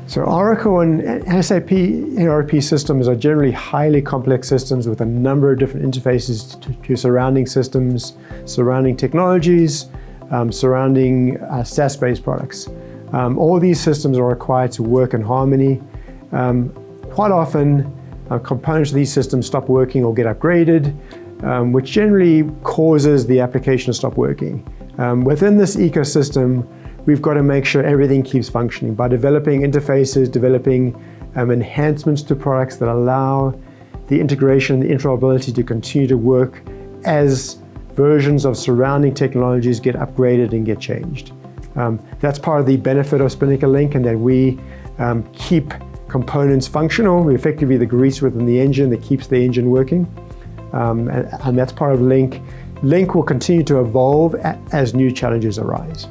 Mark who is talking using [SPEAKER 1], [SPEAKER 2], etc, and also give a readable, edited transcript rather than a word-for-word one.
[SPEAKER 1] So Oracle and SAP ERP systems are generally highly complex systems with a number of different interfaces to surrounding systems, surrounding technologies, surrounding SaaS-based products. All these systems are required to work in harmony. Quite often, components of these systems stop working or get upgraded, which generally causes the application to stop working. Within this ecosystem, we've got to make sure everything keeps functioning by developing interfaces, developing enhancements to products that allow the integration and the interoperability to continue to work as versions of surrounding technologies get upgraded and get changed. That's part of the benefit of Spinnaker LINK, and that we keep components functional. We're effectively the grease within the engine that keeps the engine working. And that's part of LINK. LINK will continue to evolve as new challenges arise.